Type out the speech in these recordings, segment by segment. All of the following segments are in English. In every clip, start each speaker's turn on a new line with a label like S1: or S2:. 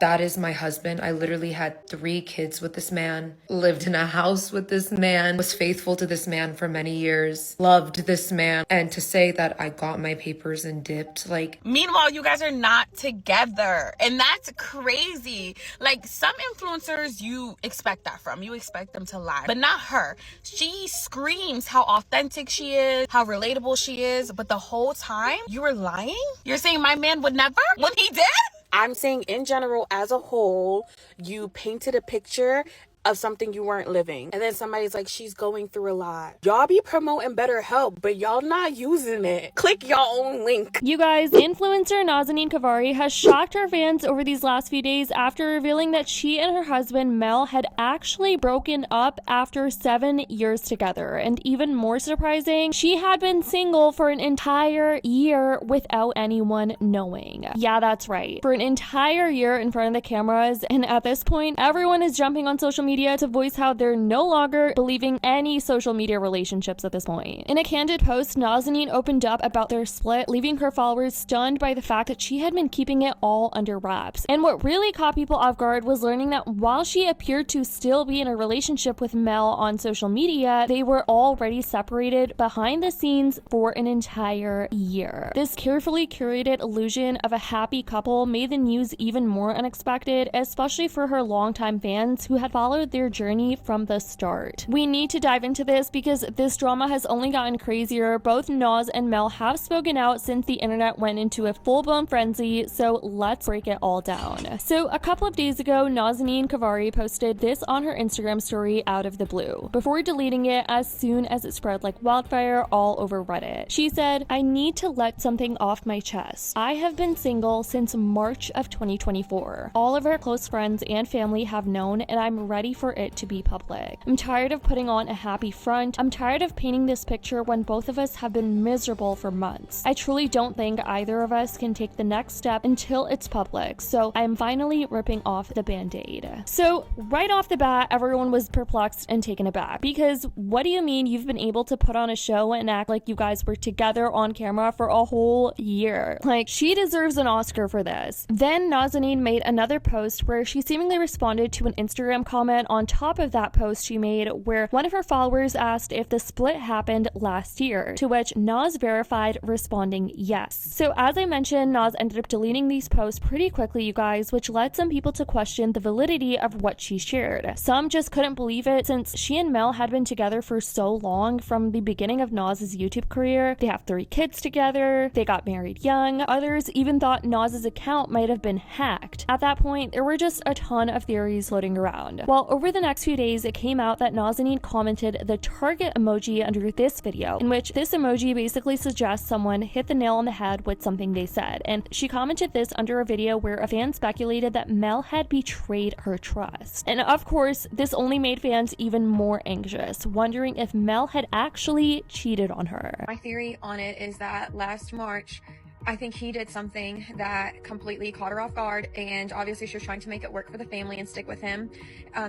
S1: That is my husband. I literally had 3 kids with this man, lived in a house with this man, was faithful to this man for many years, loved this man. And to say that I got my papers and dipped, like...
S2: Meanwhile, you guys are not together. And that's crazy. Like, some influencers, you expect that from. You expect them to lie. But not her. She screams how authentic she is, how relatable she is. But the whole time, you were lying? You're saying my man would never? When he did? I'm saying in general, as a whole, you painted a picture of something you weren't living. And then somebody's like, she's going through a lot. Y'all be promoting BetterHelp, but y'all not using it. Click your own link.
S3: You guys, influencer Nazanin Kavari has shocked her fans over these last few days after revealing that she and her husband Mel had actually broken up after 7 years together. And even more surprising, she had been single for an entire year without anyone knowing. Yeah, that's right. For an entire year in front of the cameras. And at this point, everyone is jumping on social media to voice how they're no longer believing any social media relationships at this point. In a candid post, Nazanin opened up about their split, leaving her followers stunned by the fact that she had been keeping it all under wraps. And what really caught people off guard was learning that while she appeared to still be in a relationship with Mel on social media, they were already separated behind the scenes for an entire year. This carefully curated illusion of a happy couple made the news even more unexpected, especially for her longtime fans who had followed their journey from the start. We need to dive into this because this drama has only gotten crazier. Both Naz and Mel have spoken out since the internet went into a full-blown frenzy, so let's break it all down. So a couple of days ago, Nazanin Kavari posted this on her Instagram story out of the blue, before deleting it as soon as it spread like wildfire all over Reddit. She said, "I need to let something off my chest. I have been single since March of 2024. All of our close friends and family have known, and I'm ready for it to be public. I'm tired of putting on a happy front. I'm tired of painting this picture when both of us have been miserable for months. I truly don't think either of us can take the next step until it's public, so I'm finally ripping off the band-aid." So right off the bat, everyone was perplexed and taken aback, because what do you mean you've been able to put on a show and act like you guys were together on camera for a whole year? Like, she deserves an Oscar for this. Then Nazanin made another post where she seemingly responded to an Instagram comment on top of that post she made, where one of her followers asked if the split happened last year, to which Naz verified, responding yes. So as I mentioned, Naz ended up deleting these posts pretty quickly, you guys, which led some people to question the validity of what she shared. Some just couldn't believe it, since she and Mel had been together for so long, from the beginning of Naz's YouTube career. They have 3 kids together, they got married young. Others even thought Naz's account might have been hacked. At that point, there were just a ton of theories floating around. Well, over the next few days, it came out that Nazanin commented the target emoji under this video, in which this emoji basically suggests someone hit the nail on the head with something they said. And she commented this under a video where a fan speculated that Mel had betrayed her trust. And of course, this only made fans even more anxious, wondering if Mel had actually cheated on her.
S4: My theory on it is that last March, I think he did something that completely caught her off guard, and obviously she was trying to make it work for the family and stick with him.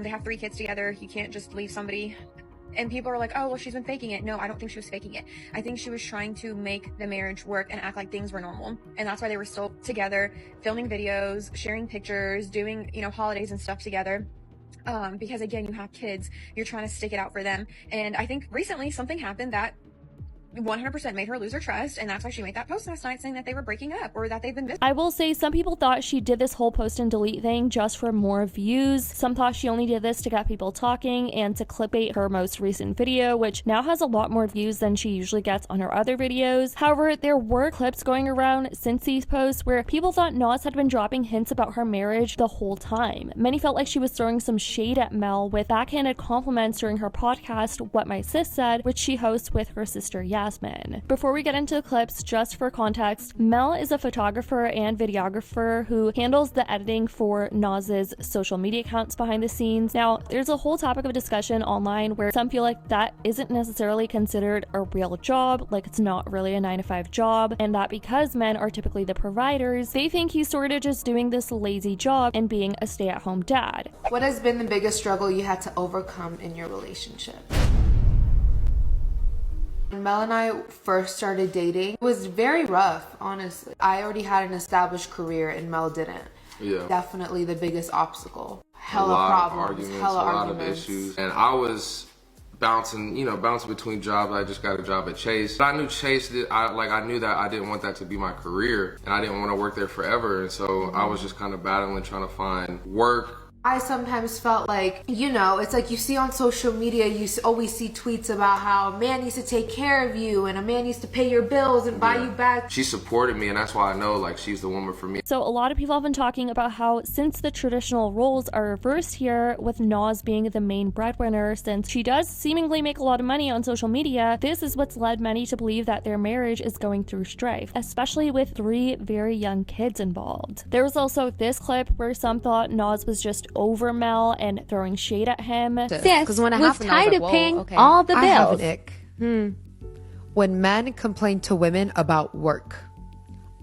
S4: They have 3 kids together. You can't just leave somebody. And people are like, oh, well, she's been faking it. No, I don't think she was faking it. I think she was trying to make the marriage work and act like things were normal. And that's why they were still together, filming videos, sharing pictures, doing, holidays and stuff together. Because again, you have kids, you're trying to stick it out for them. And I think recently something happened that 100% made her lose her trust, and that's why she made that post last night saying that they were breaking up, or that they've been
S3: I will say some people thought she did this whole post and delete thing just for more views. Some thought she only did this to get people talking and to clickbait her most recent video, which now has a lot more views than she usually gets on her other videos. However, there were clips going around since these posts where people thought Naz had been dropping hints about her marriage the whole time. Many felt like she was throwing some shade at Mel with backhanded compliments during her podcast, What My Sis Said, which she hosts with her sister Yasmin. Before we get into the clips, just for context, Mel is a photographer and videographer who handles the editing for Naz's social media accounts behind the scenes. Now, there's a whole topic of discussion online where some feel like that isn't necessarily considered a real job, like it's not really a 9-to-5 job, and that because men are typically the providers, they think he's sort of just doing this lazy job and being a stay-at-home dad.
S1: What has been the biggest struggle you had to overcome in your relationship? When Mel and I first started dating, it was very rough, honestly. I already had an established career and Mel didn't. definitely the biggest obstacle.
S5: A
S1: Hella
S5: lot
S1: problems,
S5: of arguments,
S1: hella
S5: a lot
S1: arguments.
S5: of issues. And I was bouncing between jobs. I just got a job at Chase. But I knew Chase, I knew that I didn't want that to be my career, and I didn't want to work there forever. And so I was just kind of battling, trying to find work.
S1: I sometimes felt like, it's like you see on social media, you always see tweets about how a man needs to take care of you and a man needs to pay your bills and buy you back.
S5: She supported me, and that's why I know like she's the woman for me.
S3: So a lot of people have been talking about how since the traditional roles are reversed here, with Naz being the main breadwinner, since she does seemingly make a lot of money on social media, this is what's led many to believe that their marriage is going through strife, especially with 3 very young kids involved. There was also this clip where some thought Naz was just over Mel and throwing shade at him.
S6: Sis was tired of paying all the bills.
S1: I have an ick. When men complain to women about work.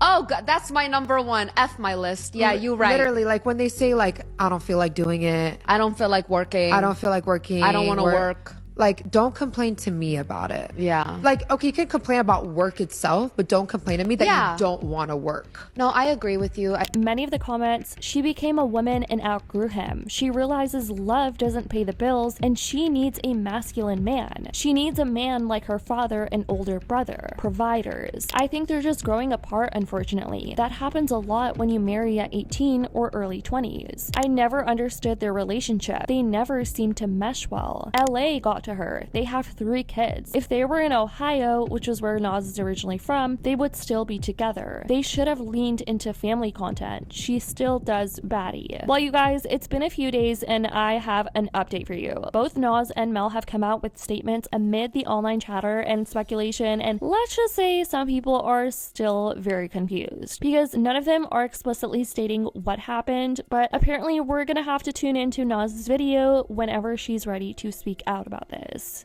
S6: Oh, God, that's my number one. F my list. Yeah, you're right.
S1: Literally, like when they say like, I don't feel like doing it.
S6: I don't feel like working.
S1: I don't feel like working.
S6: I don't want to work.
S1: Like, don't complain to me about it.
S6: Yeah.
S1: Like, okay, you can complain about work itself, but don't complain to me that you don't want to work.
S6: No, I agree with you.
S3: Many of the comments, she became a woman and outgrew him. She realizes love doesn't pay the bills, and she needs a masculine man. She needs a man like her father and older brother. Providers. I think they're just growing apart, unfortunately. That happens a lot when you marry at 18 or early 20s. I never understood their relationship. They never seemed to mesh well. LA got to her. They have 3 kids. If they were in Ohio, which was where Naz is originally from, they would still be together. They should have leaned into family content. She still does baddie. Well, you guys, it's been a few days and I have an update for you. Both Naz and Mel have come out with statements amid the online chatter and speculation, and let's just say some people are still very confused because none of them are explicitly stating what happened, but apparently we're gonna have to tune into Naz's video whenever she's ready to speak out about this.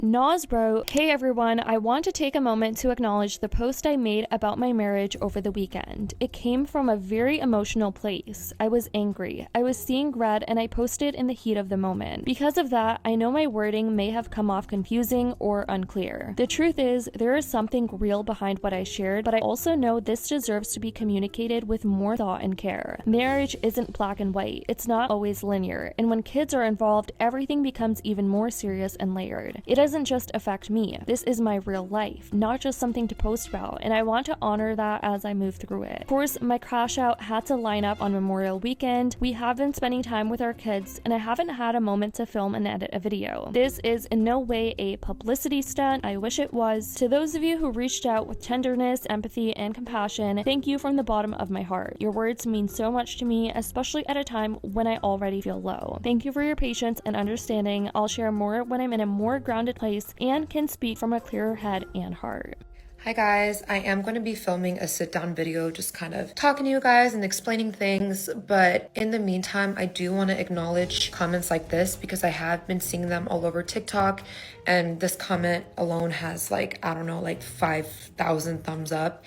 S3: Naz wrote, "Hey everyone, I want to take a moment to acknowledge the post I made about my marriage over the weekend. It came from a very emotional place. I was angry. I was seeing red and I posted in the heat of the moment. Because of that, I know my wording may have come off confusing or unclear. The truth is, there is something real behind what I shared, but I also know this deserves to be communicated with more thought and care. Marriage isn't black and white. It's not always linear, and when kids are involved, everything becomes even more serious and layered. It doesn't just affect me. This is my real life, not just something to post about, and I want to honor that as I move through it. Of course, my crash out had to line up on Memorial weekend. We have been spending time with our kids, and I haven't had a moment to film and edit a video. This is in no way a publicity stunt. I wish it was. To those of you who reached out with tenderness, empathy, and compassion, thank you from the bottom of my heart. Your words mean so much to me, especially at a time when I already feel low. Thank you for your patience and understanding. I'll share more when I'm in a more grounded place and can speak from a clearer head and heart."
S1: Hi guys, I am going to be filming a sit-down video just kind of talking to you guys and explaining things, but in the meantime, I do want to acknowledge comments like this because I have been seeing them all over TikTok, and this comment alone has like, I don't know, like 5,000 thumbs up,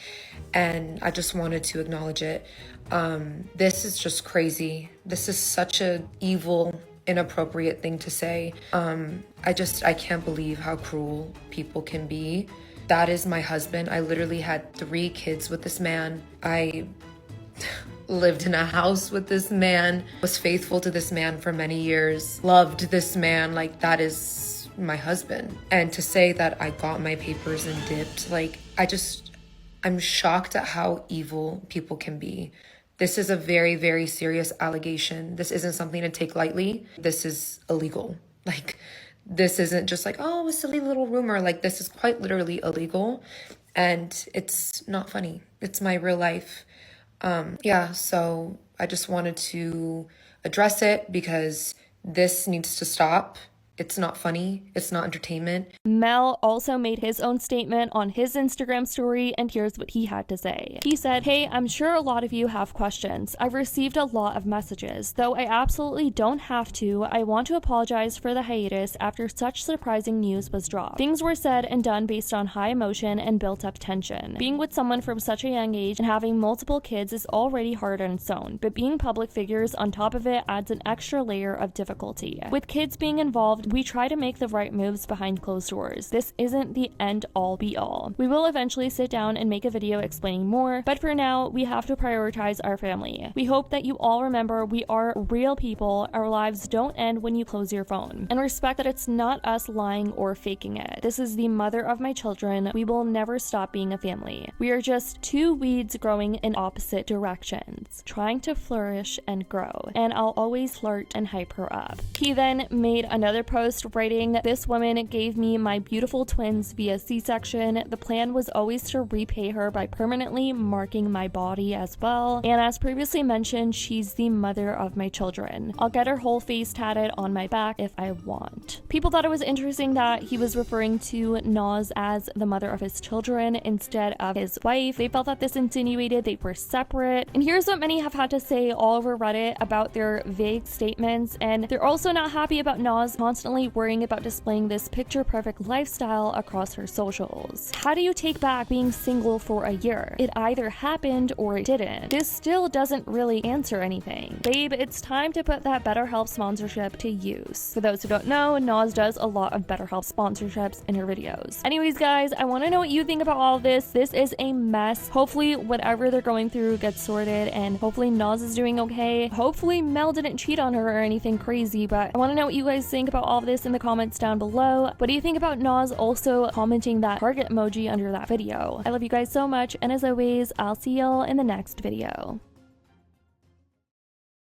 S1: and I just wanted to acknowledge it. This is just crazy. This is such an evil, inappropriate thing to say. I can't believe how cruel people can be. That is my husband. I literally had 3 kids with this man. I lived in a house with this man, was faithful to this man for many years, loved this man. Like, that is my husband. And to say that I got my papers and dipped, like, I'm shocked at how evil people can be. This is a very, very serious allegation. This isn't something to take lightly. This is illegal. Like, this isn't just like, oh, a silly little rumor. Like, this is quite literally illegal, and it's not funny. It's my real life. So I just wanted to address it because this needs to stop. It's not funny. It's not entertainment.
S3: Mel also made his own statement on his Instagram story, and here's what he had to say. He said, "Hey, I'm sure a lot of you have questions. I've received a lot of messages. Though I absolutely don't have to, I want to apologize for the hiatus after such surprising news was dropped. Things were said and done based on high emotion and built up tension. Being with someone from such a young age and having multiple kids is already hard on its own, but being public figures on top of it adds an extra layer of difficulty. With kids being involved, and we try to make the right moves behind closed doors. This isn't the end all be all. We will eventually sit down and make a video explaining more, but for now, we have to prioritize our family. We hope that you all remember we are real people. Our lives don't end when you close your phone. And respect that it's not us lying or faking it. This is the mother of my children. We will never stop being a family. We are just two weeds growing in opposite directions, trying to flourish and grow. And I'll always flirt and hype her up. He then made another post writing, "This woman gave me my beautiful twins via C-section. The plan was always to repay her by permanently marking my body as well. And as previously mentioned, she's the mother of my children. I'll get her whole face tatted on my back if I want." People thought it was interesting that he was referring to Naz as the mother of his children instead of his wife. They felt that this insinuated they were separate. And here's what many have had to say all over Reddit about their vague statements, and they're also not happy about Naz constantly worrying about displaying this picture-perfect lifestyle across her socials. How do you take back being single for a year? It either happened or it didn't. This still doesn't really answer anything. Babe, it's time to put that BetterHelp sponsorship to use. For those who don't know, Naz does a lot of BetterHelp sponsorships in her videos. Anyways, guys, I want to know what you think about all of this. This is a mess. Hopefully, whatever they're going through gets sorted, and hopefully Naz is doing okay. Hopefully Mel didn't cheat on her or anything crazy, but I want to know what you guys think about all of this in the comments down below. What do you think about Naz also commenting that target emoji under that video? I love you guys so much, and as always, I'll see y'all in the next video.